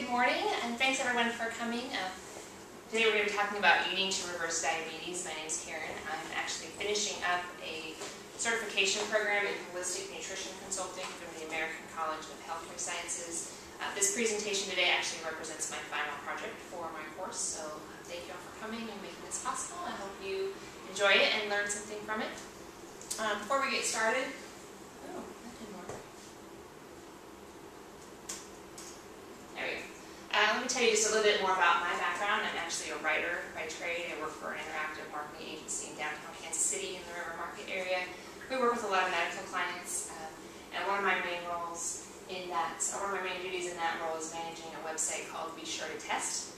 Good morning, and thanks everyone for coming. Today we're going to be talking about eating to reverse diabetes. My name is Karen. I'm actually finishing up a certification program in holistic nutrition consulting from the American College of Healthcare Sciences. This presentation today actually represents my final project for my course, so thank you all for coming and making this possible. I hope you enjoy it and learn something from it. Before we get started, let me tell you just a little bit more about my background. I'm actually a writer by trade. I work for an interactive marketing agency in downtown Kansas City in the River Market area. We work with a lot of medical clients, and one of my main duties in that role is managing a website called Be Sure to Test.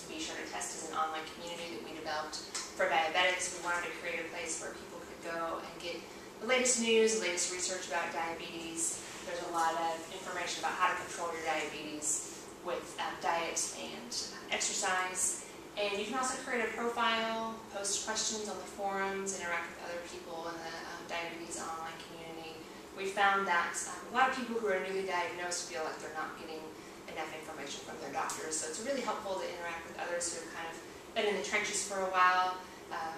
Be Sure to Test is an online community that we developed for diabetics. We wanted to create a place where people could go and get the latest news, the latest research about diabetes. There's a lot of information about how to control your diabetes with diet and exercise. And you can also create a profile, post questions on the forums, interact with other people in the diabetes online community. We found that a lot of people who are newly diagnosed feel like they're not getting enough information from their doctors. So it's really helpful to interact with others who have kind of been in the trenches for a while.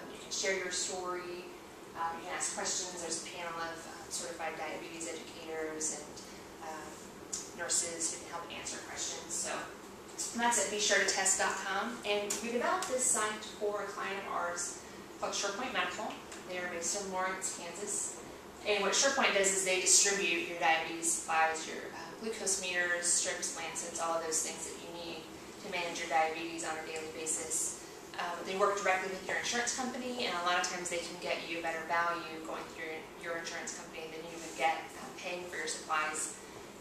You can share your story. You can ask questions. There's a panel of certified diabetes educators and nurses who can help answer questions. So that's at BeSureToTest.com. And we developed this site for a client of ours called SurePoint Medical. They are based in Lawrence, Kansas. And what SurePoint does is they distribute your diabetes supplies, your glucose meters, strips, lancets, all of those things that you need to manage your diabetes on a daily basis. They work directly with your insurance company, and a lot of times they can get you a better value going through your insurance company than you would get paying for your supplies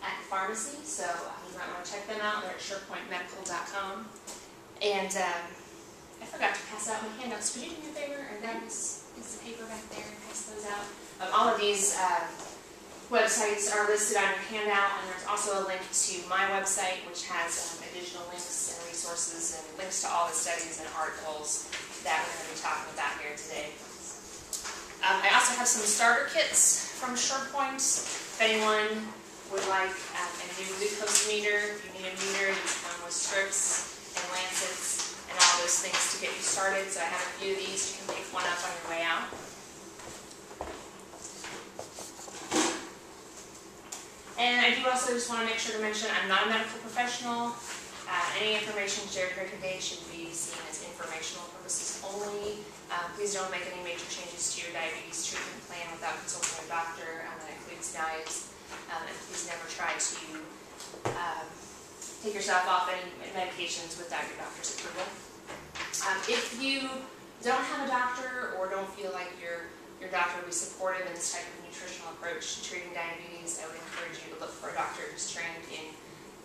at the pharmacy. So you might want to check them out. They're at SurePointMedical.com. And I forgot to pass out my handouts. Could you do me a favor and grab this piece of paper back there and pass those out? All of these websites are listed on your handout, and there's also a link to my website, which has additional links and resources and links to all the studies and articles that we're going to be talking about here today. I also have some starter kits from SurePoint. If anyone would like a new glucose meter, if you need a meter, you can come with strips and lancets and all those things to get you started. So I have a few of these. You can pick one up on your way out. And I do also just want to make sure to mention I'm not a medical professional. Any information shared here today should be seen as informational purposes only. Please don't make any major changes to your diabetes treatment plan without consulting a doctor. That includes diets. And please never try to take yourself off any medications without your doctor's approval. If you don't have a doctor or don't feel like your doctor would be supportive in this type of nutritional approach to treating diabetes, I would encourage you to look for a doctor who's trained in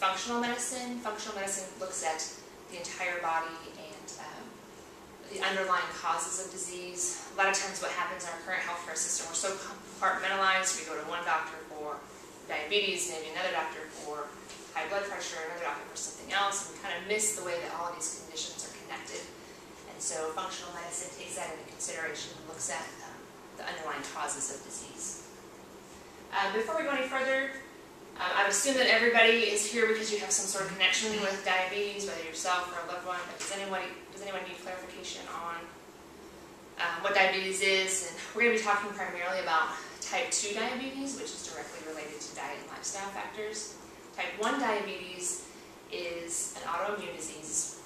functional medicine. Functional medicine looks at the entire body and the underlying causes of disease. A lot of times what happens in our current healthcare system, we're so compartmentalized. We go to one doctor for diabetes, maybe another doctor for high blood pressure, another doctor for something else, and we kind of miss the way that all of these conditions are connected. And so functional medicine takes that into consideration and looks at the underlying causes of disease. Before we go any further, I would assume that everybody is here because you have some sort of connection with diabetes, whether yourself or a loved one. But does anyone need clarification on what diabetes is? And we're going to be talking primarily about type 2 diabetes, which is directly related to diet and lifestyle factors. Type 1 diabetes is an autoimmune disease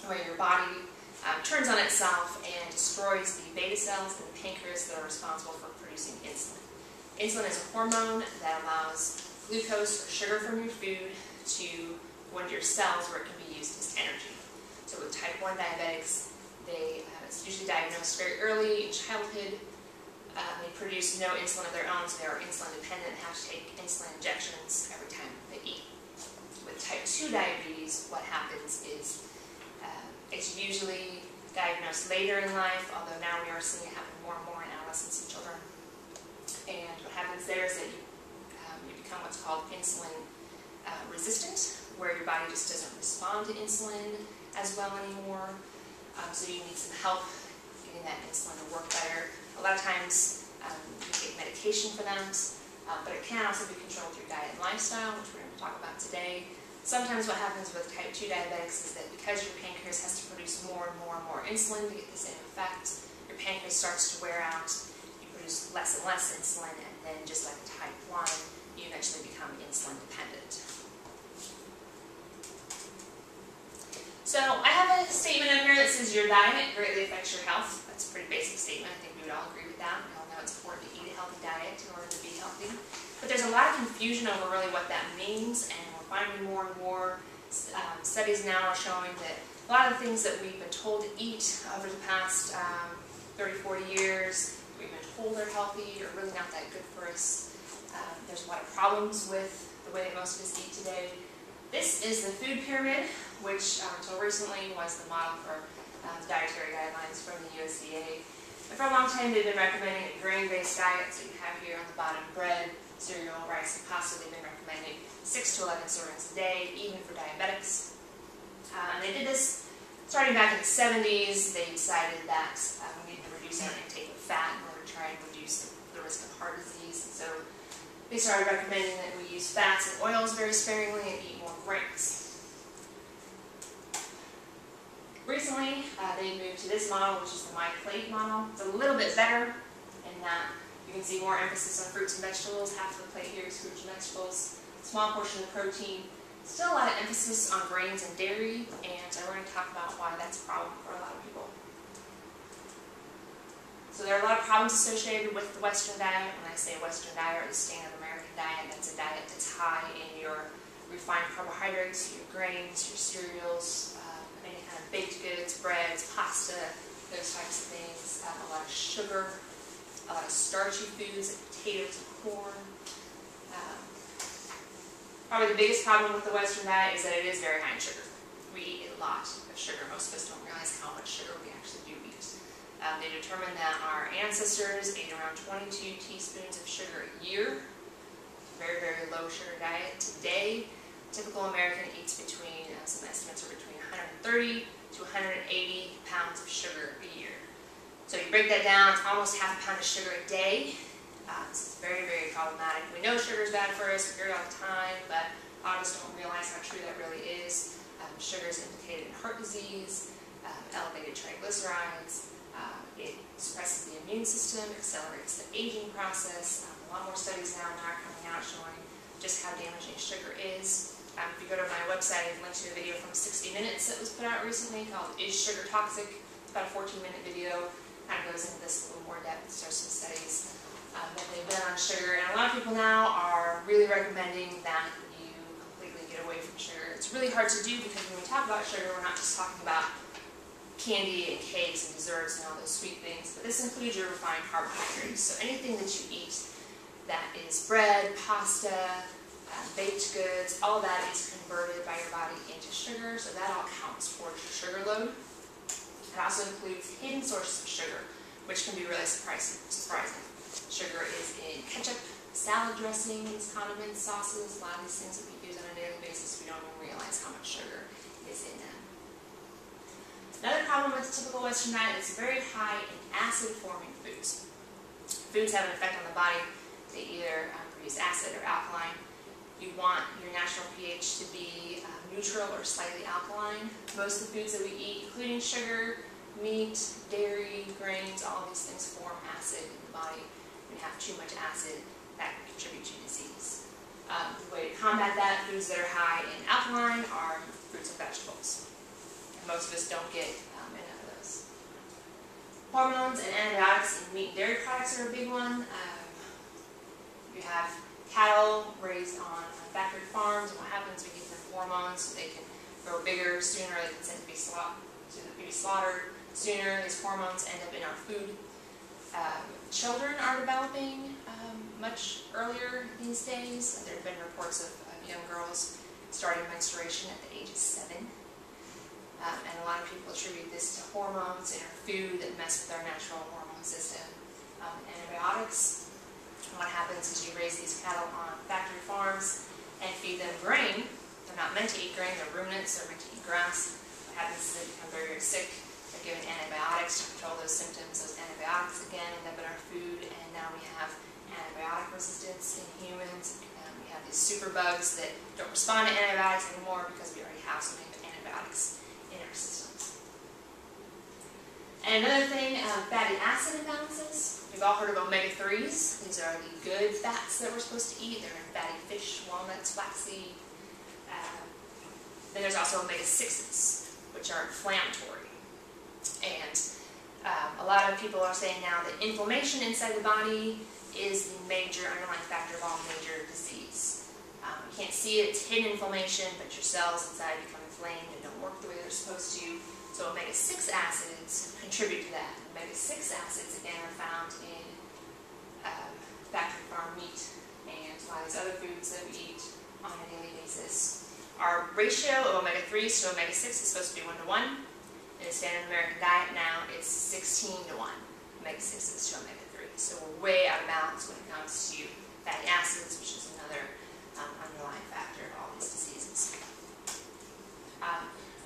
where your body turns on itself and destroys the beta cells in the pancreas that are responsible for producing insulin. Insulin is a hormone that allows glucose or sugar from your food to go into your cells where it can be used as energy. So with type 1 diabetics, it's usually diagnosed very early in childhood. They produce no insulin of their own, so they are insulin dependent and have to take insulin injections every time they eat. With type 2 diabetes, what happens is it's usually diagnosed later in life, although now we are seeing it happen more and more in adolescents and children. And what happens there is that you become what's called insulin resistant, where your body just doesn't respond to insulin as well anymore. So you need some help getting that insulin to work better. A lot of times you take medication for that, but it can also be controlled through diet and lifestyle, which we're going to talk about today. Sometimes what happens with type 2 diabetics is that because your pancreas has to produce more and more and more insulin to get the same effect, your pancreas starts to wear out, you produce less and less insulin, and then just like type 1, you eventually become insulin dependent. So I have a statement up here that says your diet greatly affects your health. That's a pretty basic statement. I think we would all agree with that. We all know it's important to eat a healthy diet in order to be healthy. But there's a lot of confusion over really what that means, and we're finding more and more studies now are showing that a lot of the things that we've been told to eat over the past 30, 40 years, we've been told are healthy, are really not that good for us. There's a lot of problems with the way that most of us eat today. This is the food pyramid, which until recently was the model for the dietary guidelines from the USDA. And for a long time they've been recommending a grain-based diet, so you have here on the bottom bread, cereal, rice, and pasta. They've been recommending 6 to 11 servings a day, even for diabetics. And they did this starting back in the 70s. They decided that we needed to reduce our intake of fat in order to try and reduce the risk of heart disease. And so they started recommending that we use fats and oils very sparingly and eat more grains. Recently, they moved to this model, which is the My Plate model. It's a little bit better in that you can see more emphasis on fruits and vegetables. Half of the plate here is fruits and vegetables. Small portion of protein. Still a lot of emphasis on grains and dairy, and we're going to talk about why that's a problem for a lot of people. So there are a lot of problems associated with the Western diet. When I say Western diet or the standard American diet, that's a diet that's high in your refined carbohydrates, your grains, your cereals, any kind of baked goods, breads, pasta, those types of things. A lot of sugar, a lot of starchy foods like potatoes and corn. Probably the biggest problem with the Western diet is that it is very high in sugar. We eat a lot of sugar. Most of us don't realize how much sugar we actually do eat. They determined that our ancestors ate around 22 teaspoons of sugar a year. Very, very low sugar diet. Today, typical American eats between, some estimates are between 130 to 180 pounds of sugar a year. So you break that down, it's almost half a pound of sugar a day. This is very, very problematic. We know sugar is bad for us, we hear it all the time, but a lot of us don't realize how true that really is. Sugar is implicated in heart disease, elevated triglycerides, it suppresses the immune system, accelerates the aging process. A lot more studies now are coming out showing just how damaging sugar is. If you go to my website, I've linked to a video from 60 Minutes that was put out recently called Is Sugar Toxic? It's about a 14-minute video. Kind of goes into this a little more depth. There's some studies that they've done on sugar, and a lot of people now are really recommending that you completely get away from sugar. It's really hard to do because when we talk about sugar, we're not just talking about candy and cakes and desserts and all those sweet things, but this includes your refined carbohydrates. So anything that you eat that is bread, pasta, baked goods, all that is converted by your body into sugar, so that all counts towards your sugar load. It also includes hidden sources of sugar, which can be really surprising. Sugar is in ketchup, salad dressings, condiments, sauces, a lot of these things that we use on a daily basis, we don't even realize how much sugar is in them. Another problem with typical Western diet is very high in acid-forming foods. Foods have an effect on the body. They either produce acid or alkaline. You want your natural pH to be neutral or slightly alkaline. Most of the foods that we eat, including sugar, meat, dairy, grains, all of these things form acid in the body. When you have too much acid, that can contribute to disease. The way to combat that, foods that are high in alkaline are fruits and vegetables. And most of us don't get enough of those. Hormones and antibiotics in meat and dairy products are a big one. You have cattle raised on factory farms, and what happens, we give them hormones so they can grow bigger sooner, they can tend to be slaughtered sooner. These hormones end up in our food. Children are developing much earlier these days. There have been reports of young girls starting menstruation at the age of 7. And a lot of people attribute this to hormones in our food that mess with our natural hormone system. Antibiotics. And what happens is you raise these cattle on factory farms and feed them grain. They're not meant to eat grain, they're ruminants, they're meant to eat grass. What happens is they become very, very sick. They're given antibiotics to control those symptoms. Those antibiotics again end up in our food, and now we have antibiotic resistance in humans. We have these superbugs that don't respond to antibiotics anymore because we already have so many antibiotics in our systems. And another thing, fatty acid imbalances. We've all heard of omega-3s. These are the good fats that we're supposed to eat. They're in fatty fish, walnuts, flaxseed. Then there's also omega-6s, which are inflammatory. And a lot of people are saying now that inflammation inside the body is the major underlying factor of all major disease. You can't see it, it's hidden inflammation, but your cells inside become inflamed and don't work the way they're supposed to. So omega-6 acids contribute to that. Omega-6 acids, again, are found in factory farm meat and a lot of these other foods that we eat on a daily basis. Our ratio of omega-3s to omega-6 is supposed to be 1 to 1. In a standard American diet now, it's 16 to 1, omega-6s to omega-3. So we're way out of balance when it comes to fatty acids, which is another underlying factor of all these diseases.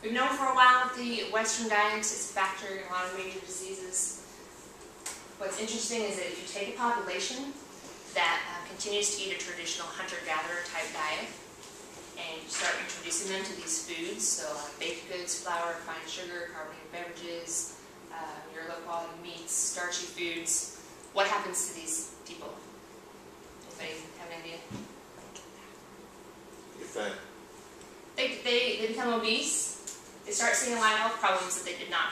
We've known for a while that the Western diet is a factor in a lot of major diseases. What's interesting is that if you take a population that continues to eat a traditional hunter-gatherer type diet, and you start introducing them to these foods, so baked goods, flour, refined sugar, carbonated beverages, your low-quality meats, starchy foods, what happens to these people? Anybody have an idea? You're fat. They become obese. They start seeing a lot of health problems that they did not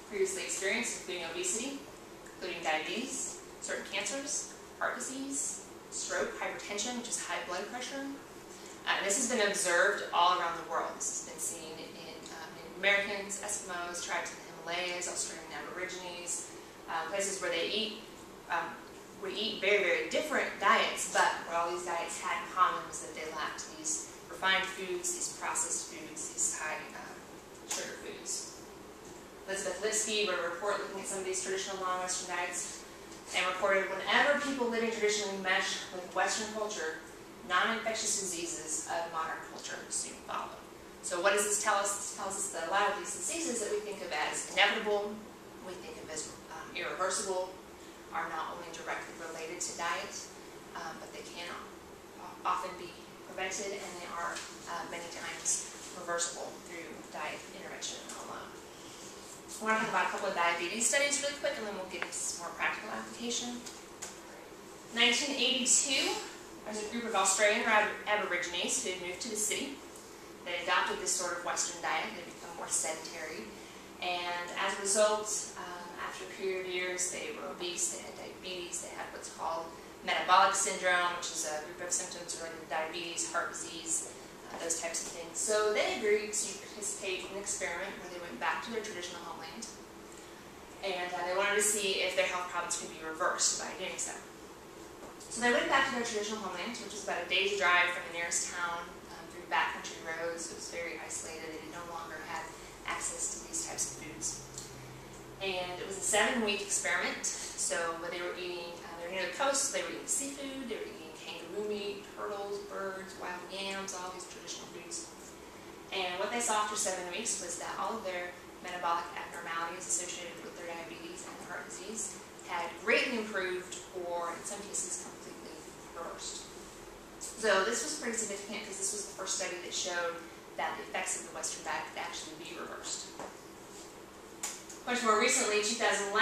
previously experience, including obesity, including diabetes, certain cancers, heart disease, stroke, hypertension, which is high blood pressure. This has been observed all around the world. This has been seen in Americans, Eskimos, tribes in the Himalayas, Australian Aborigines, places where they eat, we eat very, very different diets, but what all these diets had in common was that they lacked these refined foods, these processed foods, these high sugar foods. Elizabeth Lipsky wrote a report looking at some of these traditional non-Western diets and reported whenever people living traditionally mesh with Western culture, non-infectious diseases of modern culture soon follow. So what does this tell us? This tells us that a lot of these diseases that we think of as inevitable, we think of as irreversible, are not only directly related to diet, but they can often be prevented, and they are many times reversible through diet intervention alone. I want to talk about a couple of diabetes studies really quick, and then we'll get into some more practical application. 1982. There's a group of Australian Aborigines who had moved to the city. They adopted this sort of Western diet. They become more sedentary. And as a result, after a period of years, they were obese, they had diabetes, they had what's called metabolic syndrome, which is a group of symptoms related to diabetes, heart disease, those types of things. So they agreed to participate in an experiment where they went back to their traditional homeland. And they wanted to see if their health problems could be reversed by doing so. So they went back to their traditional homeland, which was about a day's drive from the nearest town, through backcountry roads. It was very isolated. They no longer had access to these types of foods. And it was a 7-week experiment. So they were eating, they were near the coast, they were eating seafood, they were eating kangaroo meat, turtles, birds, wild yams, all these traditional foods. And what they saw after 7 weeks was that all of their metabolic abnormalities associated with their diabetes and heart disease had greatly improved, or in some cases completely reversed. So this was pretty significant because this was the first study that showed that the effects of the Western diet could actually be reversed. Much more recently, 2011,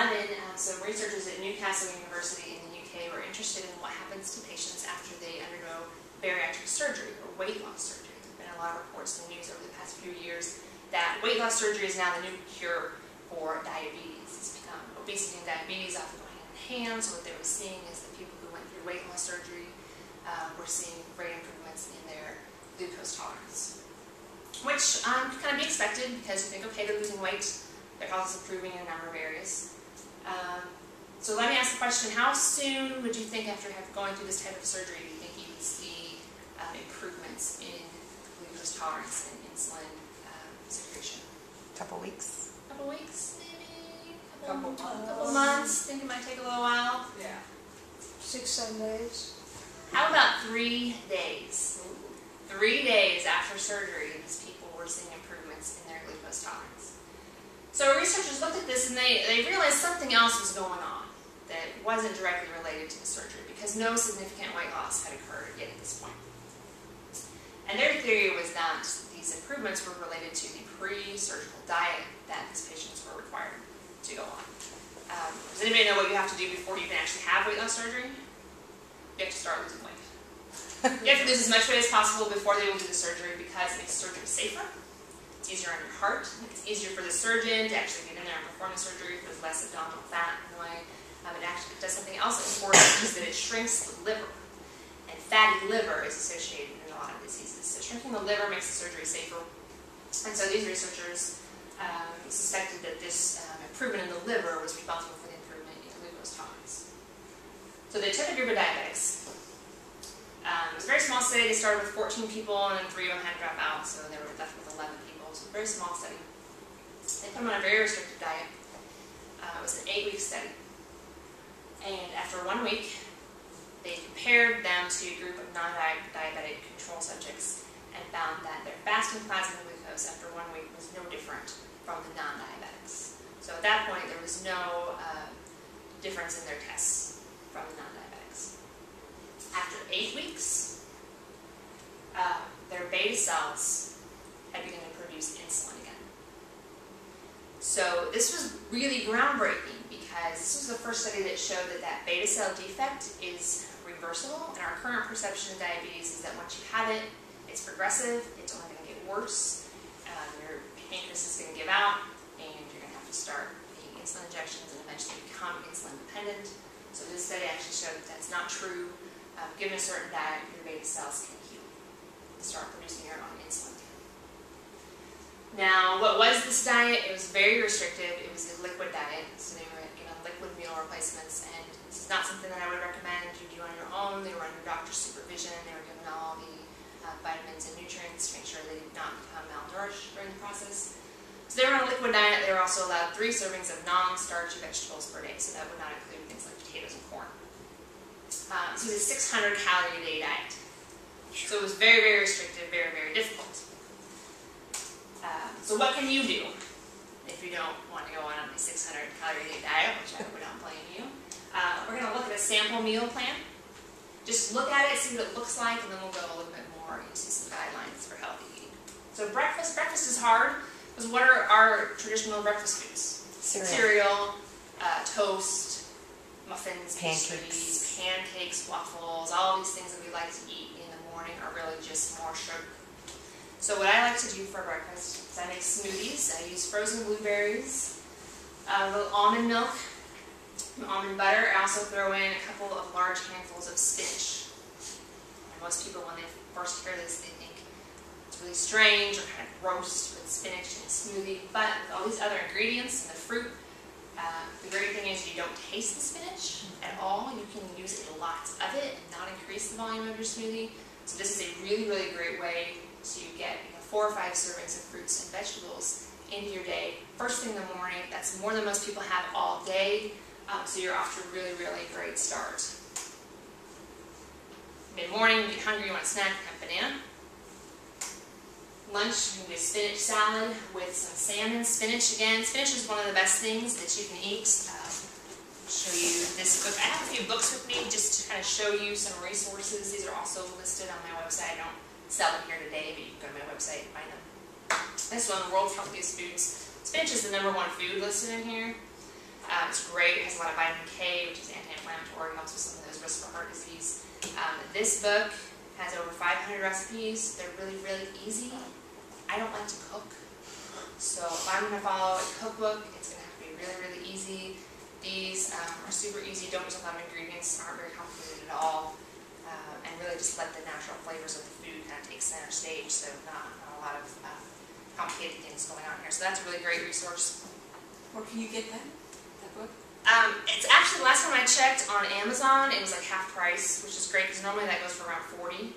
some researchers at Newcastle University in the UK were interested in what happens to patients after they undergo bariatric surgery or weight loss surgery. There have been a lot of reports in the news over the past few years that weight loss surgery is now the new cure for diabetes. It's become obesity and diabetes often go hand in hand, so what they were seeing is that people who went through weight loss surgery were seeing great improvements in their glucose tolerance. Which can kind of be expected because you think, okay, they're losing weight, their health is improving in a number of areas. So let me ask the question, how soon would you think after going through this type of surgery do you think you would see improvements in glucose tolerance and insulin secretion? A couple weeks. A couple weeks, maybe? A couple months? Think it might take a little while? Yeah. 6-7 days. How about 3 days? 3 days after surgery, these people were seeing improvements in their glucose tolerance. So researchers looked at this and they realized something else was going on that wasn't directly related to the surgery because no significant weight loss had occurred yet at this point. And their theory was that these improvements were related to the pre-surgical diet that these patients were required to go on. Does anybody know what you have to do before you can actually have weight loss surgery? You have to start losing weight. You have to lose as much weight as possible before they will do the surgery because it makes surgery safer. It's easier on your heart. It's easier for the surgeon to actually get in there and perform the surgery with less abdominal fat in the way. It actually does something else important, is that it shrinks the liver. And fatty liver is associated in a lot of diseases. So shrinking the liver makes the surgery safer. And so these researchers suspected that this improvement in the liver was responsible for the improvement in glucose tolerance. So they took a group of diabetics. It was a very small study. They started with 14 people, and then 3 of them had to drop out, so they were left with 11 people. So a very small study. They put them on a very restricted diet. It was an 8-week study. And after 1 week, they compared them to a group of non-diabetic control subjects and found that their fasting plasma glucose after 1 week was no different from the non-diabetics. So at that point, there was no difference in their tests from the non-diabetics. After 8 weeks, their beta cells had begun to produce insulin again. So this was really groundbreaking because this was the first study that showed that that beta cell defect is reversible, and our current perception of diabetes is that once you have it, it's progressive, it's only going to get worse, your pancreas is going to give out, and you're going to have to start taking insulin injections and eventually become insulin dependent. So this study actually showed that that's not true. Given a certain diet, your beta cells can heal and start producing your own insulin. Now, what was this diet? It was very restrictive. It was a liquid diet, so they were given liquid meal replacements, and this is not something that I would recommend you do on your own. They were under doctor's supervision. They were given all the vitamins and nutrients to make sure they did not become malnourished during the process. So they were on a liquid diet. They were also allowed 3 servings of non-starchy vegetables per day, so that would not include things like potatoes and corn. This was a 600 calorie a day diet. So it was very, very restrictive, very, very difficult. So what can you do if you don't want to go on a 600 calorie a day diet, which I would not blame you? We're going to look at a sample meal plan. Just look at it, see what it looks like, and then we'll go a little bit more into some guidelines for healthy eating. So breakfast is hard, because what are our traditional breakfast foods? Cereal, toast, muffins, pastries, pancakes, waffles, all these things that we like to eat in the morning are really just more sugar. So what I like to do for breakfast is I make smoothies. I use frozen blueberries, a little almond milk, almond butter. I also throw in a couple of large handfuls of spinach. And most people, when they first hear this, they think it's really strange or kind of gross with spinach in a smoothie. But with all these other ingredients and the fruit, the great thing is you don't taste the spinach at all. You can use lots of it and not increase the volume of your smoothie. So this is a really, really great way to get 4 or 5 servings of fruits and vegetables into your day. First thing in the morning, that's more than most people have all day. So you're off to a really, really great start. Mid-morning, you get hungry, you want a snack, have a banana. Lunch, you can do a spinach salad with some salmon. Spinach, again, spinach is one of the best things that you can eat. I'll show you this book. I have a few books with me just to kind of show you some resources. These are also listed on my website. I don't sell them here today, but you can go to my website and find them. This one, World's Healthiest Foods. Spinach is the #1 food listed in here. It's great. It has a lot of vitamin K, which is anti-inflammatory, helps with some of those risks for heart disease. This book has over 500 recipes. They're really, really easy. I don't like to cook, so if I'm going to follow a cookbook, it's going to have to be really, really easy. These are super easy, don't use a lot of ingredients, aren't very complicated at all, and really just let the natural flavors of the food kind of take center stage, so not a lot of complicated things going on here. So that's a really great resource. Where can you get that book? It's actually, the last time I checked on Amazon, it was like half price, which is great, because normally that goes for around $40,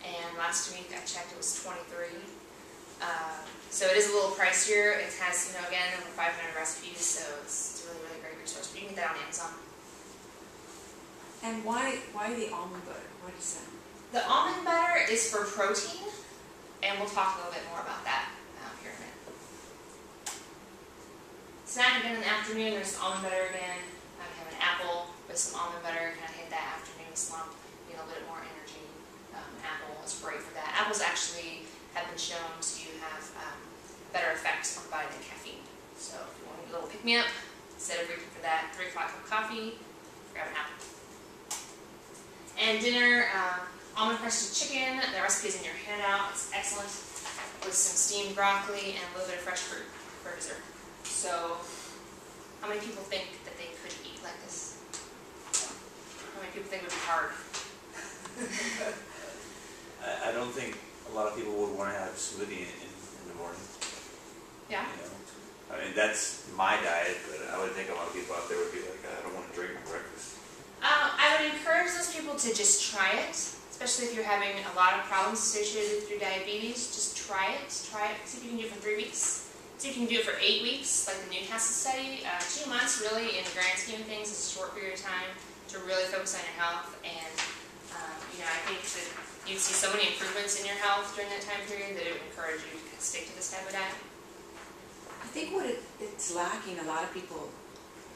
and last week I checked it was $23. So it is a little pricier. It has, again, over 500 recipes, so it's a really, really great resource. But you can get that on Amazon. And why the almond butter? What is that? The almond butter is for protein, and we'll talk a little bit more about that here in a minute. Snack again in the afternoon, there's almond butter again. I have an apple with some almond butter, kind of hit that afternoon slump, get a little bit more energy. Apple is great for that. Apples actually have been shown to have better effects on the body than caffeine. So if you want a little pick-me-up, instead of reaching for that 3 o'clock cup of coffee, grab an apple. And dinner, almond crusted chicken. The recipe's in your handout. It's excellent, with some steamed broccoli and a little bit of fresh fruit for dessert. So, how many people think that they could eat like this? How many people think it would be hard? I don't think a lot of people would want to have a smoothie in the morning. Yeah. You know? I mean, that's my diet, but I would think a lot of people out there would be like, I don't want to drink my breakfast. I would encourage those people to just try it, especially if you're having a lot of problems associated with your diabetes. Just try it. Try it. See if you can do it for 3 weeks. See if you can do it for 8 weeks, like the Newcastle study. 2 months, really, in the grand scheme of things, is a short period of time to really focus on your health. And I think that you'd see so many improvements in your health during that time period that it would encourage you to stick to this type of diet. I think what it's lacking, a lot of people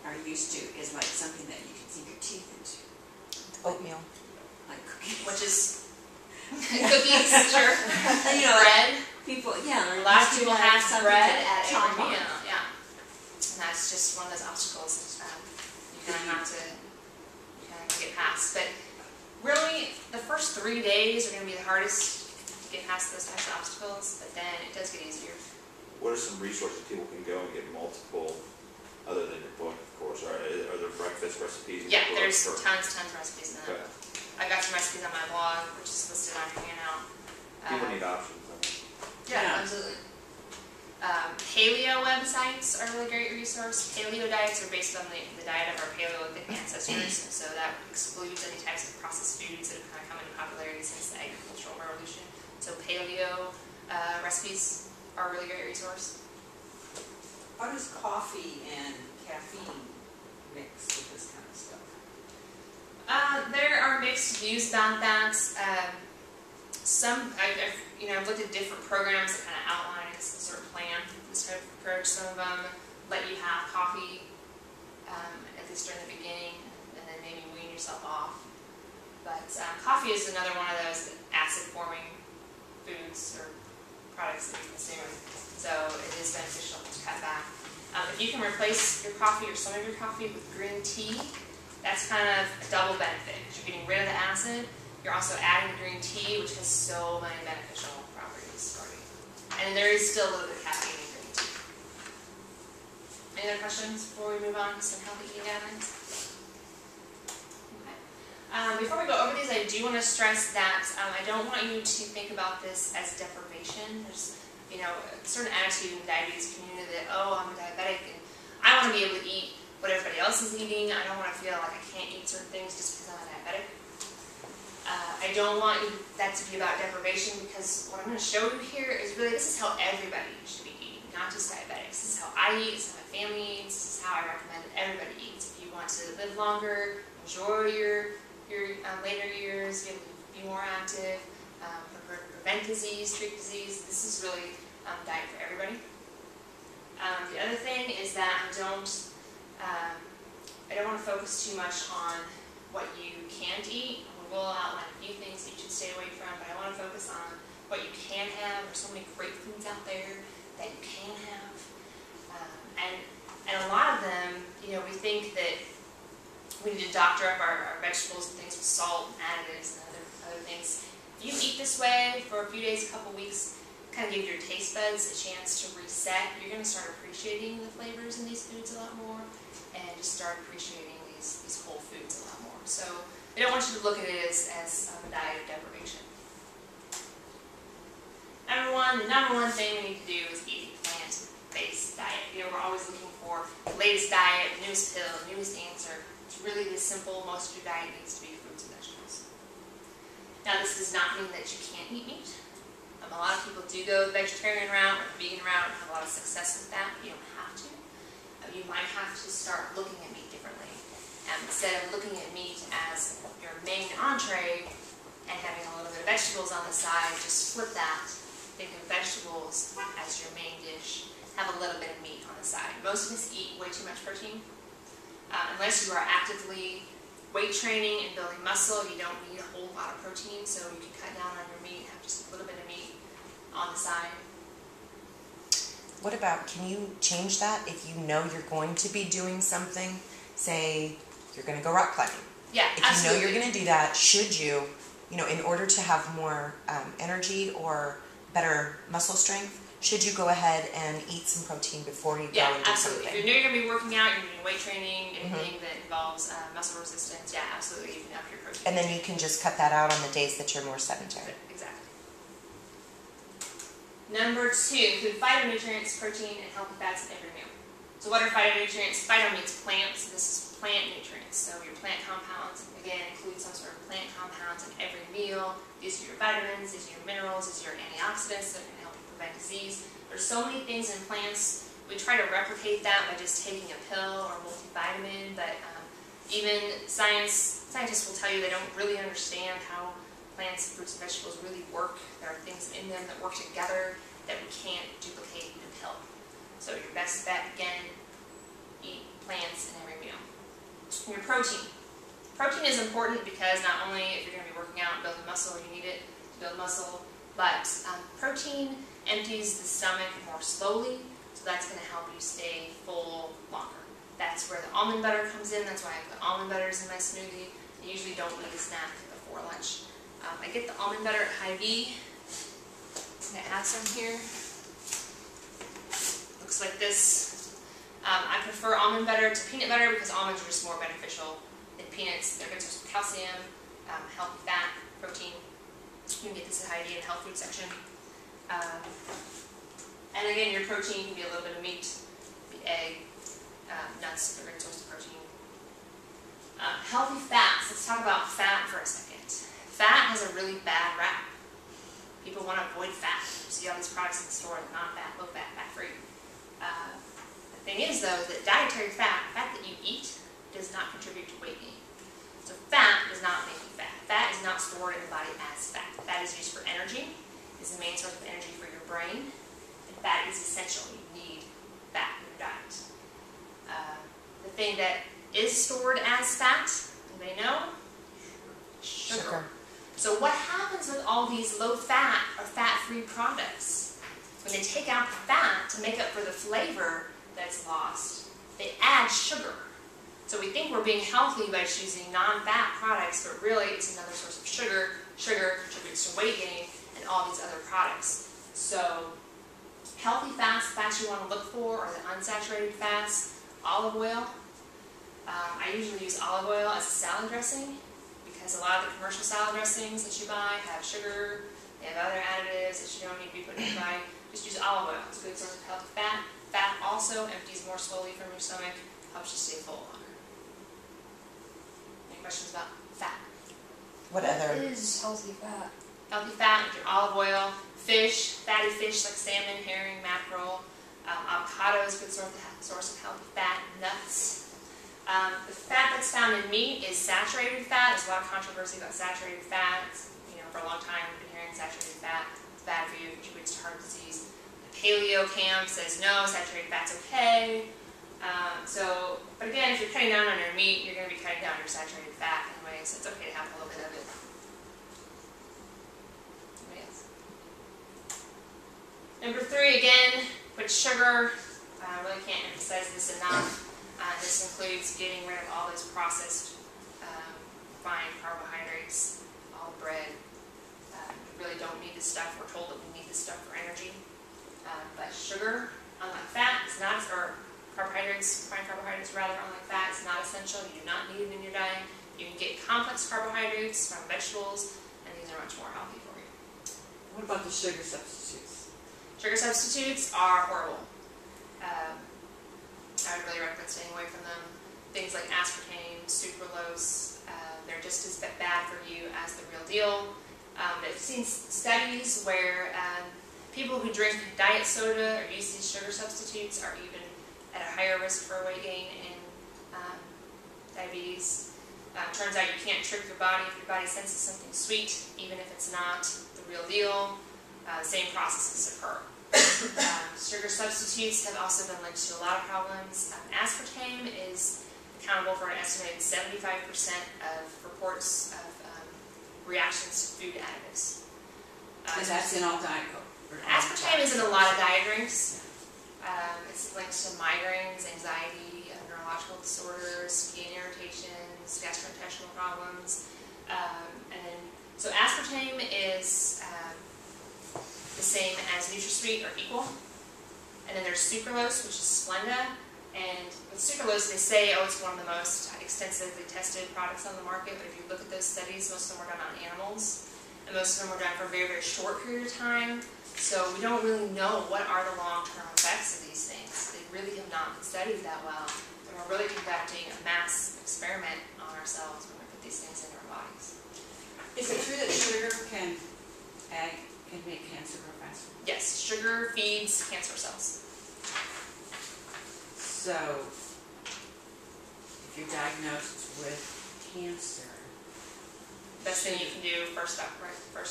are used to, is like something that you can sink your teeth into. Oatmeal. Like cookies. Which is cookies, sure. You know, Bread. People, yeah. A lot of people have bread at chomp every on. meal, yeah. And that's just one of those obstacles that you kind of have to get past. But really, the first 3 days are going to be the hardest to get past those types of obstacles, but then it does get easier. What are some resources people can go and get multiple, other than your book, of course? Are there breakfast recipes in Yeah, your book? there's tons of recipes in that. Okay. I've got some recipes on my blog, which is listed on your handout. People need options. I mean. Yeah, absolutely. Paleo websites are a really great resource. Paleo diets are based on the diet of our Paleolithic ancestors, and so that excludes any types of processed foods that have kind of come into popularity since the agricultural revolution. So paleo recipes are a really great resource. How does coffee and caffeine mix with this kind of stuff? There are mixed views about that. I've looked at different programs that kind of outline a sort of plan for this type of approach. Some of them let you have coffee, at least during the beginning, and then maybe wean yourself off. But coffee is another one of those acid-forming foods or products that we consume. So it is beneficial to cut back. If you can replace your coffee or some of your coffee with green tea, that's kind of a double benefit. You're getting rid of the acid. You're also adding green tea, which has so many beneficial properties for you. And there is still a little bit of caffeine in green tea. Any other questions before we move on to some healthy eating guidelines? Okay. Before we go over these, I do want to stress that I don't want you to think about this as deprivation. There's a certain attitude in the diabetes community that, oh, I'm a diabetic and I want to be able to eat what everybody else is eating. I don't want to feel like I can't eat certain things just because I'm a diabetic. I don't want that to be about deprivation, because what I'm going to show you here is really, this is how everybody should be eating, not just diabetics. This is how I eat, this is how my family eats, this is how I recommend that everybody eats. If you want to live longer, enjoy your later years, be more active, prevent disease, treat disease, this is really diet for everybody. The other thing is that I don't want to focus too much on what you can't eat. We'll outline a few things that you should stay away from, but I want to focus on what you can have. There's so many great foods out there that you can have. And a lot of them, we think that we need to doctor up our vegetables and things with salt and additives and other things. If you eat this way for a few days, a couple weeks, kind of give your taste buds a chance to reset, you're going to start appreciating the flavors in these foods a lot more, and just start appreciating these whole foods a lot more. So I don't want you to look at it as a diet of deprivation. The number one thing we need to do is eat a plant-based diet. We're always looking for the latest diet, the newest pill, the newest answer. It's really this simple. Most of your diet needs to be fruits and vegetables. Now, this does not mean that you can't eat meat. A lot of people do go the vegetarian route or the vegan route and have a lot of success with that. You don't have to. You might have to start looking at meat differently. Instead of looking at meat as your main entree and having a little bit of vegetables on the side, just flip that. Think of vegetables as your main dish. Have a little bit of meat on the side. Most of us eat way too much protein. Unless you are actively weight training and building muscle, you don't need a whole lot of protein, so you can cut down on your meat, have just a little bit of meat on the side. What about, can you change that if you know you're going to be doing something? Say, you're going to go rock climbing. Yeah, If absolutely. you know you're going to do that, should you, in order to have more energy or better muscle strength, should you go ahead and eat some protein before you go and do absolutely. If something? you know you're going to be working out, you're doing weight training, anything that involves muscle resistance, yeah, absolutely, you can up your protein. And then you can just cut that out on the days that you're more sedentary. Exactly. Number 2, include phytonutrients, protein, and healthy fats in every meal. So what are phytonutrients? Phyto means plants. This is plant nutrients. So your plant compounds, again, include some sort of plant compounds in every meal. These are your vitamins, these are your minerals, these are your antioxidants that can help you prevent disease. There's so many things in plants. We try to replicate that by just taking a pill or multivitamin, but even scientists will tell you they don't really understand how plants, fruits, and vegetables really work. There are things in them that work together that we can't duplicate in a pill. So your best bet, again, eat plants in every meal. Your protein. Protein is important because not only if you're going to be working out and building muscle, you need it to build muscle, but protein empties the stomach more slowly, so that's going to help you stay full longer. That's where the almond butter comes in. That's why I put almond butters in my smoothie. I usually don't eat a snack before lunch. I get the almond butter at Hy-Vee. I'm going to add some here. Looks like this. I prefer almond butter to peanut butter because almonds are just more beneficial than peanuts. They're good source of calcium, healthy fat, protein. You can get this at Hy-Vee in the health food section. And again, your protein can be a little bit of meat, the egg, nuts, they're a good source of protein. Healthy fats. Let's talk about fat for a second. Fat has a really bad rap. People want to avoid fat. You see all these products in the store that are not fat, low fat, fat free. The thing is, though, that dietary fat, fat that you eat, does not contribute to weight gain. So fat does not make you fat. Fat is not stored in the body as fat. Fat is used for energy. It's the main source of energy for your brain. And fat is essential. You need fat in your diet. The thing that is stored as fat, anybody know? Sugar. So what happens with all these low-fat or fat-free products? When they take out the fat to make up for the flavor that's lost, they add sugar. So we think we're being healthy by choosing non-fat products, but really it's another source of sugar. Sugar contributes to weight gain and all these other products. So healthy fats, fats you want to look for are the unsaturated fats, olive oil. I usually use olive oil as a salad dressing because a lot of the commercial salad dressings that you buy have sugar, they have other additives that you don't need to be putting in your body. Just use olive oil. It's a good source of healthy fat. Fat also empties more slowly from your stomach, helps you stay full longer. Any questions about fat? What other? is healthy fat? Healthy fat with your olive oil, fish, fatty fish like salmon, herring, mackerel, avocado is a good source of healthy fat, nuts. The fat that's found in meat is saturated fat. There's a lot of controversy about saturated fat. For a long time we've been hearing saturated fat is bad for you, it contributes to heart disease. The paleo camp says no, saturated fat's okay. But again, if you're cutting down on your meat, you're going to be cutting down your saturated fat anyway, so it's okay to have a little bit of it. Anybody else? Number 3, again, put sugar. I really can't emphasize this enough. This includes getting rid of all those processed, refined carbohydrates, all the bread. We really don't need this stuff. We're told that we need this stuff for energy. But sugar, unlike fat, is not, or carbohydrates, refined carbohydrates rather, unlike fat, is not essential. You do not need it in your diet. You can get complex carbohydrates from vegetables, and these are much more healthy for you. What about the sugar substitutes? Sugar substitutes are horrible. I would really recommend staying away from them. Things like aspartame, sucralose, they're just as bad for you as the real deal. I've seen studies where people who drink diet soda or use these sugar substitutes are even at a higher risk for weight gain and diabetes. Turns out you can't trick your body if your body senses something sweet, even if it's not the real deal. The same processes occur. Sugar substitutes have also been linked to a lot of problems. Aspartame is accountable for an estimated 75% of reports of reactions to food additives. And that's in all Diet Coke? or all Aspartame is in a lot of diet drinks. Yeah. It's linked to migraines, anxiety, neurological disorders, skin irritations, gastrointestinal problems. And then, so aspartame is the same as NutraSweet or equal. And then there's sucralose, which is Splenda. And with sucralose, they say, oh, it's one of the most extensively tested products on the market. But if you look at those studies, most of them were done on animals. And most of them were done for a very, very short period of time. So we don't really know what are the long-term effects of these things. They really have not been studied that well. And we're really conducting a mass experiment on ourselves when we put these things into our bodies. Is it true that sugar can make cancer grow faster? Yes, sugar feeds cancer cells. So, if you're diagnosed with cancer, Best thing you can do first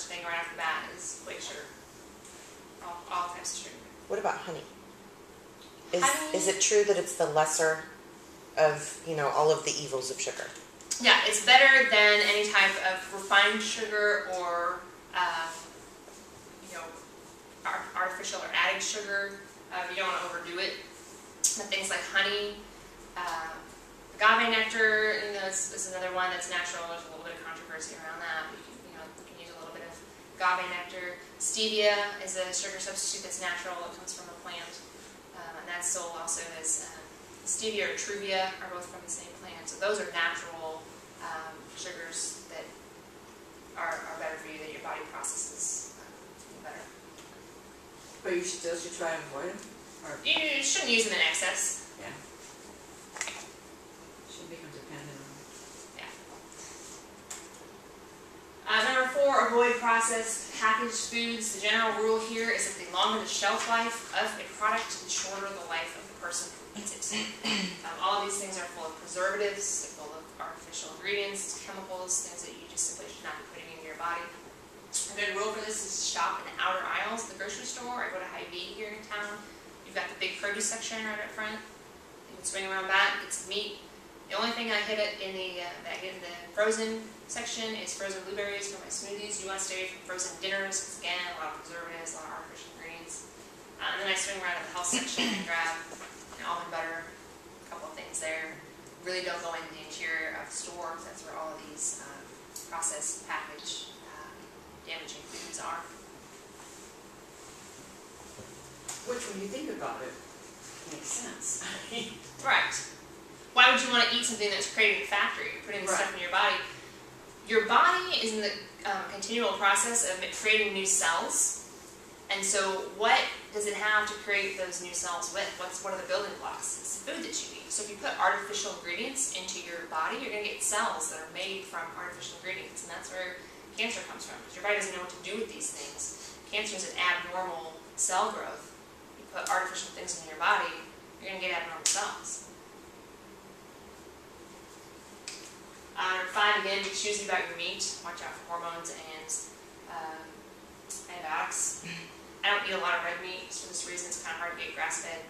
thing right off the bat is quit sugar. All types of sugar. What about honey? Honey- Is it true that it's the lesser of, all of the evils of sugar? Yeah, it's better than any type of refined sugar or, artificial or added sugar. You don't want to overdo it. But things like honey, agave nectar, is another one that's natural. There's a little bit of controversy around that. But you can use a little bit of agave nectar. Stevia is a sugar substitute that's natural. It comes from a plant, and that's sold also as stevia or truvia are both from the same plant. So those are natural sugars that are better for you, that your body processes better. but you still should try to avoid them? Or, You shouldn't use them in excess. yeah. Shouldn't become dependent on them. Yeah. Number 4, avoid processed packaged foods. The general rule here is that the longer the shelf life of a product, the shorter the life of the person who eats it. All of these things are full of preservatives, they're full of artificial ingredients, chemicals, things that you just simply should not be putting into your body. A good rule for this is to shop in the outer aisles of the grocery store. I go to Hy-Vee here in town. You've got the big produce section right up front. You can swing around back, get some meat. The only thing I hit it in that I get in the frozen section is frozen blueberries for my smoothies. You want to stay away from frozen dinners because, again, a lot of preservatives, a lot of artificial ingredients. And then I swing around to the health section and grab almond butter, a couple of things there. Really don't go into the interior of the store because that's where all of these processed, packaged, damaging foods are. Which, when you think about it, makes sense. Right. Why would you want to eat something that's created in a factory? You're putting this stuff in your body. Your body is in the continual process of creating new cells. And so what does it have to create those new cells with? What are the building blocks? It's the food that you eat. So if you put artificial ingredients into your body, you're going to get cells that are made from artificial ingredients. And that's where cancer comes from. Because your body doesn't know what to do with these things. Cancer is an abnormal cell growth. You put artificial things in your body, you're going to get abnormal cells. Number 5, again, be choosy about your meat. Watch out for hormones and antibiotics. I don't eat a lot of red meat, just for this reason. It's kind of hard to get grass-fed,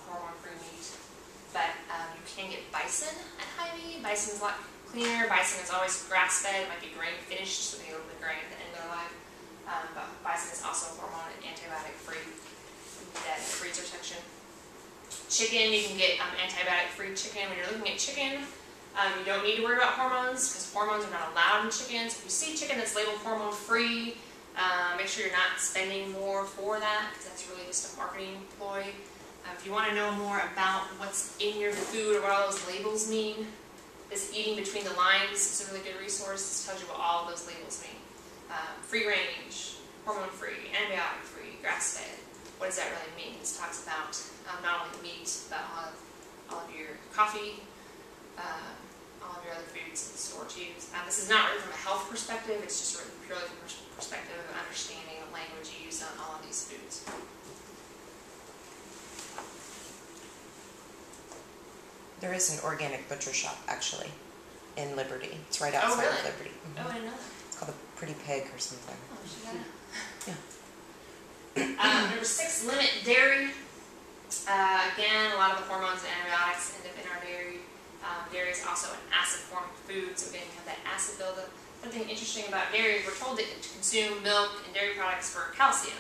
hormone-free meat. But you can get bison at Hy-Vee. Bison is a lot cleaner. Bison is always grass-fed. It might be grain-finished, so they get a little bit of grain at the end of their life. But bison is also hormone and antibiotic-free. You can get that in the freezer section. Chicken, you can get antibiotic-free chicken. When you're looking at chicken, you don't need to worry about hormones because hormones are not allowed in chicken. So if you see chicken that's labeled hormone-free, make sure you're not spending more for that because that's really just a marketing ploy. If you want to know more about what's in your food or what all those labels mean, this Eating Between the Lines is a really good resource. This tells you what all of those labels mean. Free range, hormone-free, antibiotic-free, grass-fed. What does that really mean? This talks about not only the meat, but all of your coffee, all of your other foods that the store choose. This is not written from a health perspective, it's just written purely from a perspective of understanding the language used on all of these foods. There is an organic butcher shop, actually, in Liberty. It's right outside of Liberty. Oh, I didn't know that. It's called the Pretty Pig or something. Oh, should I? Yeah. Number 6, limit dairy. Again, a lot of the hormones and antibiotics end up in our dairy. Dairy is also an acid-forming food, so again, you have that acid buildup. Something interesting about dairy, we're told to consume milk and dairy products for calcium.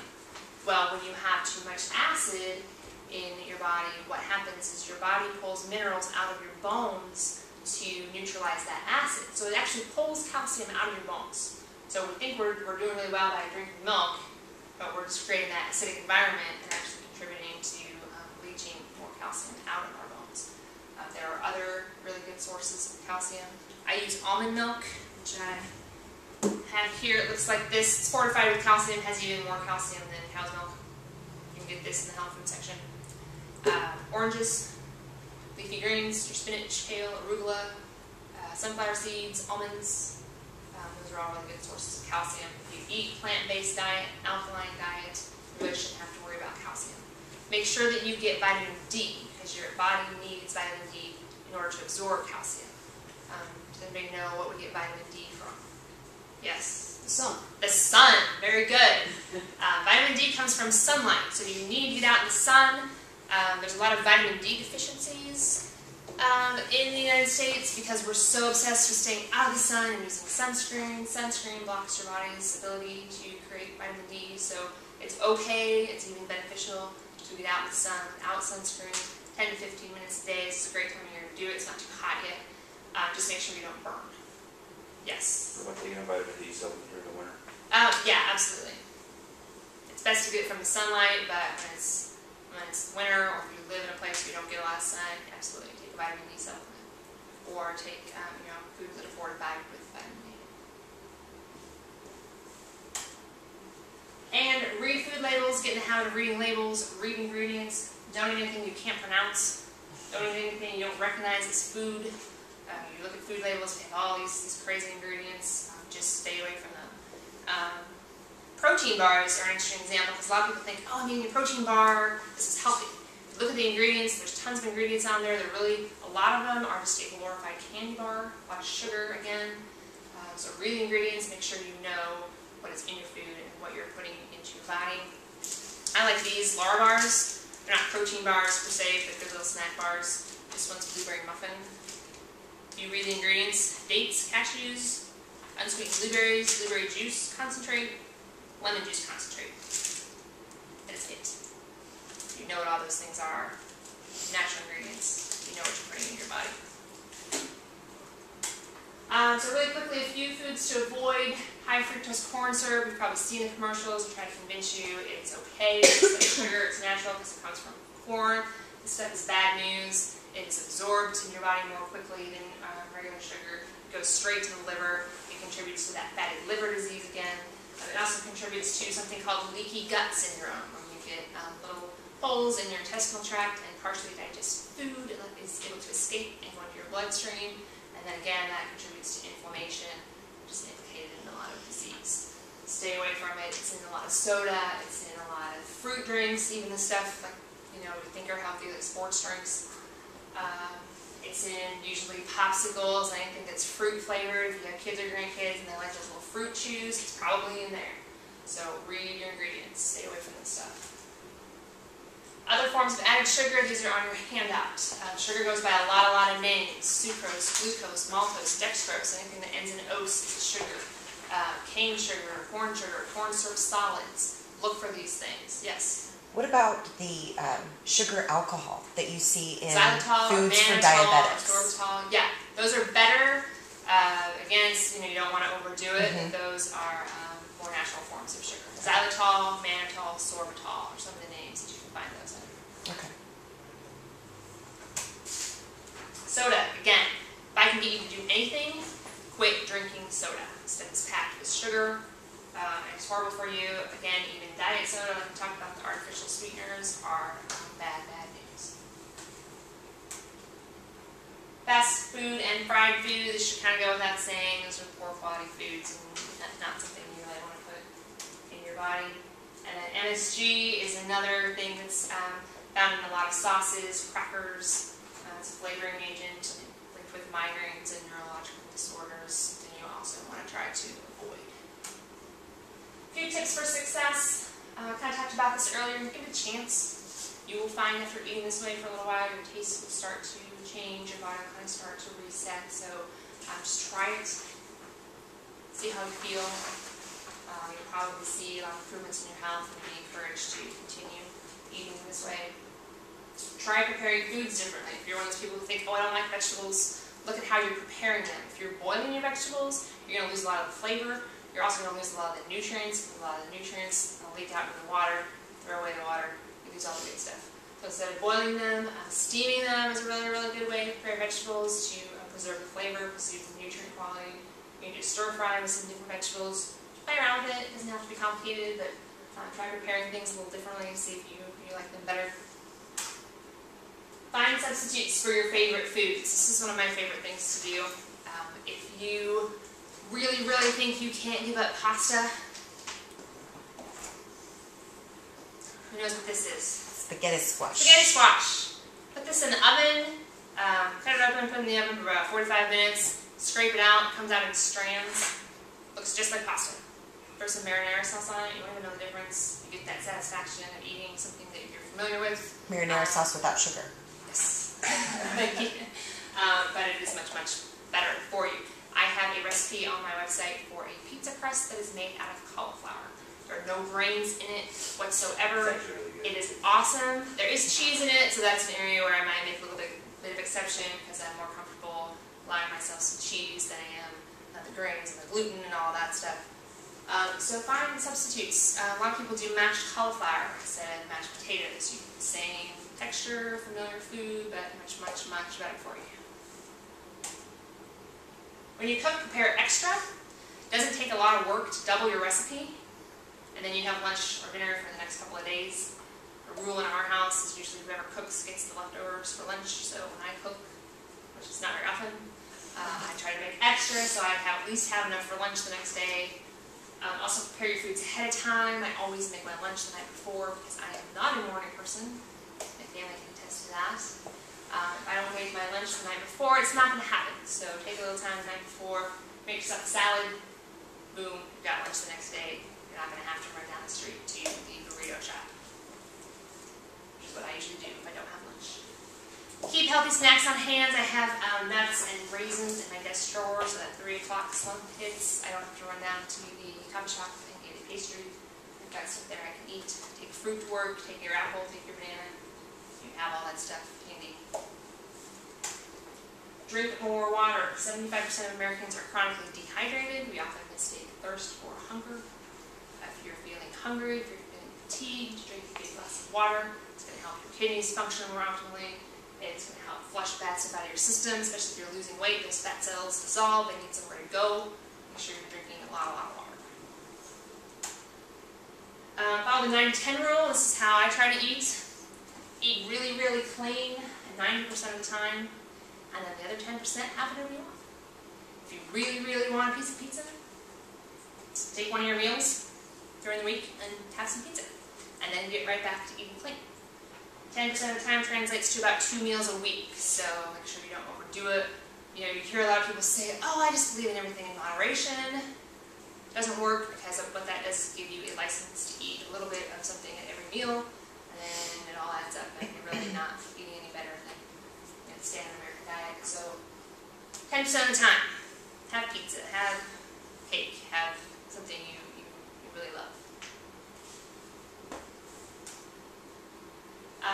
Well, when you have too much acid in your body, what happens is your body pulls minerals out of your bones to neutralize that acid. So it actually pulls calcium out of your bones. So we think we're doing really well by drinking milk, but we're just creating that acidic environment and actually contributing to leaching more calcium out of our bones. There are other really good sources of calcium. I use almond milk, which I have here. It looks like this. It's fortified with calcium, has even more calcium than cow's milk. You can get this in the health food section. Oranges, leafy greens, your spinach, kale, arugula, sunflower seeds, almonds. Those are all really good sources of calcium. If you eat plant-based diet, alkaline diet, you really shouldn't have to worry about calcium. Make sure that you get vitamin D, because your body needs vitamin D in order to absorb calcium. Does anybody know what we get vitamin D from? Yes? The sun. The sun. Very good. Vitamin D comes from sunlight, so you need to get out in the sun. There's a lot of vitamin D deficiencies in the United States because we're so obsessed with staying out of the sun and using sunscreen. Sunscreen blocks your body's ability to create vitamin D, so it's okay, it's even beneficial to get out in the sun without sunscreen. 10 to 15 minutes a day. This is a great time of year to do it. It's not too hot yet. Just make sure you don't burn. Yes? What about taking a vitamin D supplement during the winter? Yeah, absolutely. It's best to get it from the sunlight, but when it's winter, or if you live in a place where you don't get a lot of sun, absolutely take a vitamin D supplement. Or take foods that are fortified with vitamin D. And read food labels, get in the habit of reading labels, read ingredients. Don't eat anything you can't pronounce. Don't eat anything you don't recognize as food. You look at food labels, they have all these crazy ingredients. Just stay away from them. Protein bars are an interesting example because a lot of people think, oh, I'm eating a protein bar, this is healthy. If you look at the ingredients, there's tons of ingredients on there. A lot of them are just a glorified candy bar, a lot of sugar again. So read the ingredients, make sure you know what is in your food and what you're putting into your body. I like these Lara bars. They're not protein bars per se, but they're little snack bars. This one's blueberry muffin. If you read the ingredients, dates, cashews, unsweetened blueberries, blueberry juice concentrate, lemon juice concentrate. That is it. You know what all those things are. Natural ingredients. You know what you're putting in your body. So really quickly, a few foods to avoid. High fructose corn syrup. You've probably seen the commercials. They try to convince you it's okay. It's like sugar. It's natural because it comes from corn. This stuff is bad news. It's absorbed in your body more quickly than regular sugar. It goes straight to the liver. It contributes to that fatty liver disease again. It also contributes to something called leaky gut syndrome, where you get little holes in your intestinal tract and partially digested food is able to escape and go into your bloodstream. And then again, that contributes to inflammation, which is implicated in a lot of disease. Stay away from it. It's in a lot of soda. It's in a lot of fruit drinks, even the stuff like we think are healthy, like sports drinks. It's in usually popsicles, anything that's fruit flavored. If you have kids or grandkids and they like those little fruit chews, it's probably in there. So read your ingredients. Stay away from this stuff. Other forms of added sugar, these are on your handout. Sugar goes by a lot of names. Sucrose, glucose, maltose, dextrose, anything that ends in ose is sugar. Cane sugar, corn syrup solids. Look for these things. Yes? What about the sugar alcohol that you see in xylitol, foods for mannitol, diabetics? ascorbital. Yeah, those are better. Again, you don't want to overdo it. Mm-hmm. Those are more natural forms of sugar. Xylitol, mannitol, sorbitol are some of the names that you can find those in. Okay. Soda, again, if I can get you to do anything, quit drinking soda. Stuff is packed with sugar. And it's horrible for you. Again, even diet soda, like we talked about, the artificial sweeteners are bad news. Fast food and fried food, this should kind of go without saying. Those are poor quality foods and that's not something you really want to put in your body. And then MSG is another thing that's found in a lot of sauces, crackers. It's a flavoring agent linked with migraines and neurological disorders. Then you also want to try to avoid. A few tips for success. Kind of talked about this earlier. Give it a chance. You will find after eating this way for a little while, your taste will start to change, your body will kind of start to reset. So just try it, see how you feel. You'll probably see a lot of improvements in your health and be encouraged to continue eating this way. Try preparing foods differently. If you're one of those people who think, oh, I don't like vegetables, look at how you're preparing them. If you're boiling your vegetables, you're going to lose a lot of the flavor. You're also going to lose a lot of the nutrients. A lot of the nutrients will leak out into the water, throw away the water, you lose all the good stuff. So instead of boiling them, steaming them is a really, really good way to prepare vegetables to preserve the flavor, preserve the nutrient quality. You can do stir fry with some different vegetables. Play around with it. It doesn't have to be complicated, but try preparing things a little differently and see if you like them better. Find substitutes for your favorite foods. This is one of my favorite things to do. If you really, really think you can't give up pasta, who knows what this is? Spaghetti squash. Spaghetti squash. Put this in the oven, cut it open, put it in the oven for about 45 minutes, scrape it out, it comes out in strands. Looks just like pasta. Throw some marinara sauce on it, you won't even know the difference. You get that satisfaction of eating something that you're familiar with. Marinara sauce without sugar. Yes. Thank you. But it is much, much better for you. I have a recipe on my website for a pizza crust that is made out of cauliflower. There are no grains in it whatsoever. It's actually really good. It is awesome. There is cheese in it, so that's an area where I might make a little bit of exception because I'm more comfortable allowing myself some cheese than I am the grains and the gluten and all that stuff. So find substitutes. A lot of people do mashed cauliflower instead of mashed potatoes. You get the same texture, familiar food, but much, much, much better for you. When you cook, prepare extra. It doesn't take a lot of work to double your recipe, and then you have lunch or dinner for the next couple of days. A rule in our house is usually whoever cooks gets the leftovers for lunch, so when I cook, which is not very often, I try to make extra so I at least have enough for lunch the next day. Also prepare your foods ahead of time. I always make my lunch the night before because I am not a morning person. My family can attest to that. If I don't make my lunch the night before, it's not going to happen. So take a little time the night before, make yourself a salad, boom, you've got lunch the next day. You're not going to have to run down the street to the burrito shop, which is what I usually do if I don't have lunch. Keep healthy snacks on hand. I have nuts and raisins in my desk drawer so that 3 o'clock slump hits, I don't have to run down to the coffee shop and get a pastry. I've got stuff there I can eat. Take fruit to work, take your apple, take your banana. You have all that stuff handy. Drink more water. 75% of Americans are chronically dehydrated. We often mistake thirst for hunger. If you're feeling hungry, if you're feeling fatigued, drink a big glass of water. It's going to help your kidneys function more optimally. It's going to help flush bad stuff out of your system, especially if you're losing weight. Those fat cells dissolve. They need somewhere to go. Make sure you're drinking a lot of water. Follow the 9-10 rule. This is how I try to eat. Eat really, really clean 90% of the time, and then the other 10% have whatever you want. If you really, really want a piece of pizza, take one of your meals during the week and have some pizza, and then get right back to eating clean. 10% of the time translates to about 2 meals a week, so make sure you don't overdo it. You know, you hear a lot of people say, oh, I just believe in everything in moderation. It doesn't work because what that does is give you a license to eat a little bit of something at every meal, and then it all adds up, and you're really not eating any better than the standard American diet. So 10% of the time, have pizza, have cake, have something you really love.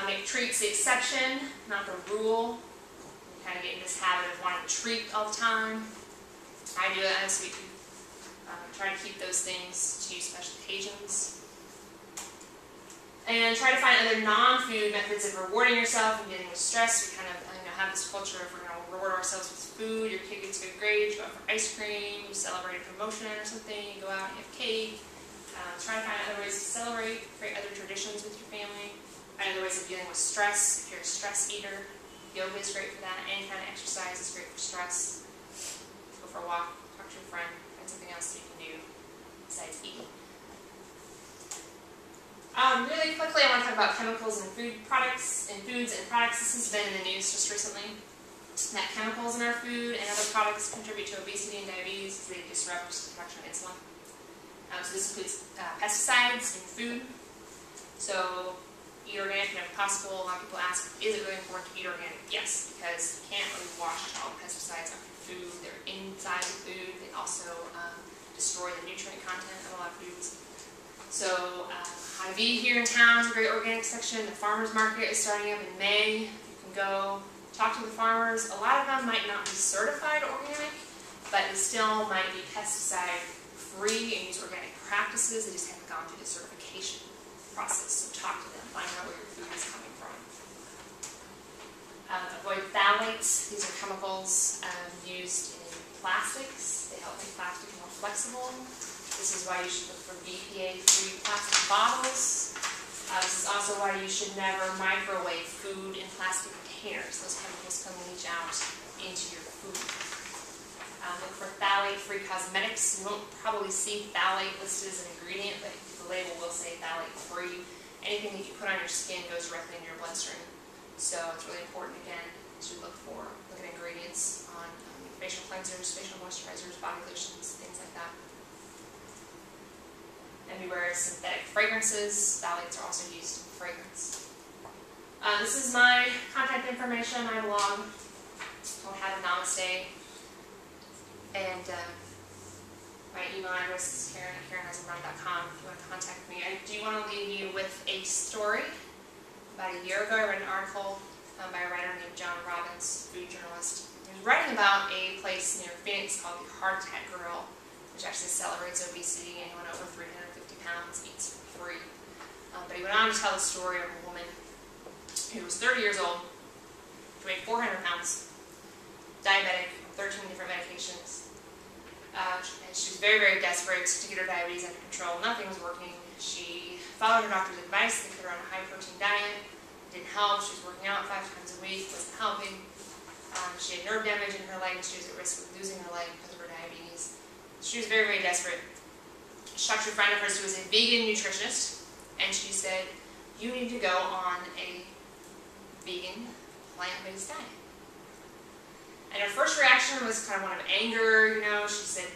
Make treats the exception, not the rule. You kind of get in this habit of wanting to treat all the time. I do it, I have a sweet tooth. Try to keep those things to special occasions. And try to find other non-food methods of rewarding yourself and dealing with stress. We kind of have this culture of we're going to reward ourselves with food. Your kid gets good grades, you go out for ice cream, you celebrate a promotion or something, you go out and you have cake. Try to find other ways to celebrate, create other traditions with your family. Find other ways of dealing with stress. If you're a stress eater, yoga is great for that. Any kind of exercise is great for stress. Go for a walk, talk to your friend, find something else that you can do besides eating. Really quickly, I want to talk about chemicals in foods and products. This has been in the news just recently. That chemicals in our food and other products contribute to obesity and diabetes because they disrupt the production of insulin. So this includes pesticides in food. So eat organic whenever possible. A lot of people ask, is it really important to eat organic? Yes, because you can't really wash all the pesticides off your food. They're inside the food. They also destroy the nutrient content of a lot of foods. So Hy-Vee here in town is a great organic section. The farmers market is starting up in May. You can go talk to the farmers. A lot of them might not be certified organic, but they still might be pesticide free and use organic practices. They just haven't gone through the certification process. So talk to them, find out where your food is coming from. Avoid phthalates. These are chemicals used in plastics. They help make plastic more flexible. This is why you should look for BPA-free plastic bottles. This is also why you should never microwave food in plastic containers. Those chemicals can leach out into your food. Look for phthalate-free cosmetics. You won't probably see phthalate listed as an ingredient, but the label will say phthalate-free. Anything that you put on your skin goes directly into your bloodstream. So it's really important, again, to look at ingredients on facial cleansers, facial moisturizers, body lotions, things like that. And beware of synthetic fragrances. Phthalates are also used in fragrance. This is my contact information, my blog. I'll have a namaste. And my email address is Karen@KarenHasn'tRun.com if you want to contact me. I do want to leave you with a story. About a year ago, I read an article by a writer named John Robbins, food journalist. He was writing about a place near Phoenix called the Heart Attack Grill, which actually celebrates obesity. Anyone over 350 pounds eats for free. But he went on to tell the story of a woman who was 30 years old, who weighed 400 pounds, diabetic, 13 different medications. And she was very, very desperate to get her diabetes under control. Nothing was working. She followed her doctor's advice. They put her on a high-protein diet. It didn't help. She was working out 5 times a week. Wasn't helping. She had nerve damage in her leg. She was at risk of losing her leg because of her diabetes. She was very, very desperate. She talked to a friend of hers who was a vegan nutritionist, and she said, you need to go on a vegan, plant-based diet. And her first reaction was kind of one of anger, She said,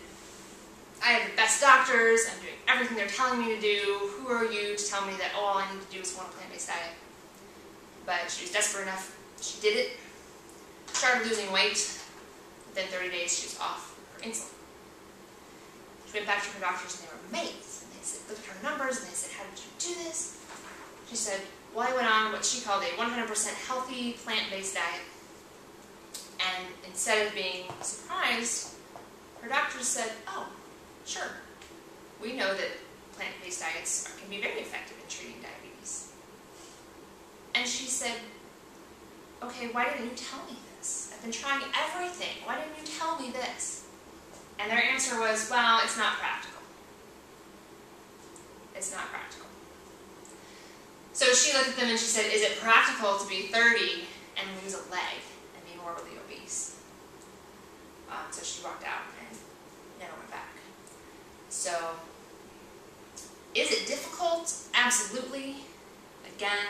I have the best doctors, I'm doing everything they're telling me to do. Who are you to tell me that all I need to do is go on a plant-based diet? But she was desperate enough. She did it. Started losing weight. Within 30 days, she was off her insulin. She went back to her doctors and they were amazed. And they said, looked at her numbers and they said, how did you do this? She said, well, I went on what she called a 100% healthy plant-based diet. And instead of being surprised, her doctors said, oh, sure, we know that plant-based diets can be very effective in treating diabetes. And she said, okay, why didn't you tell me this? I've been trying everything. Why didn't you tell me this? And their answer was, well, it's not practical. It's not practical. So she looked at them and she said, is it practical to be 30 and lose a leg and be morbidly obese? So she walked out and never went back. So, is it difficult? Absolutely. Again,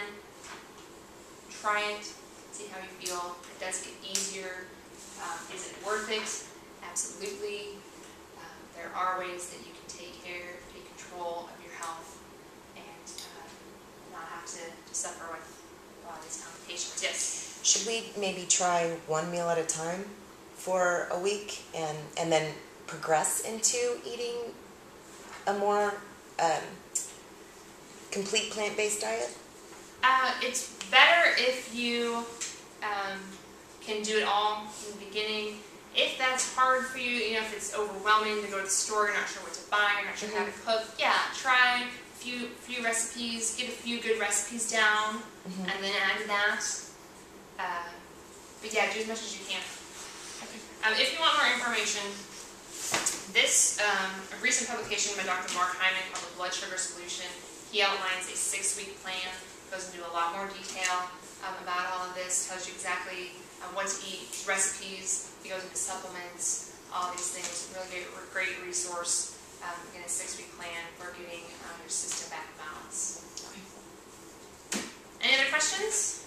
try it, see how you feel. It does get easier. Is it worth it? Absolutely. There are ways that you can take control of your health and not have to suffer with a lot of these complications. Yes? Should we maybe try one meal at a time for a week and then progress into eating a more complete plant-based diet? It's better if you can do it all in the beginning. If that's hard for you, if it's overwhelming to go to the store, you're not sure what to buy, you're not sure how to cook, yeah, try a few recipes, get a few good recipes down, and then add to that. But yeah, do as much as you can. If you want more information, this a recent publication by Dr. Mark Hyman called The Blood Sugar Solution, he outlines a 6-week plan, goes into a lot more detail about all of this, tells you exactly what to eat, recipes, he goes into supplements, all these things. Really great resource in a 6-week plan for getting your system back in balance. Any other questions?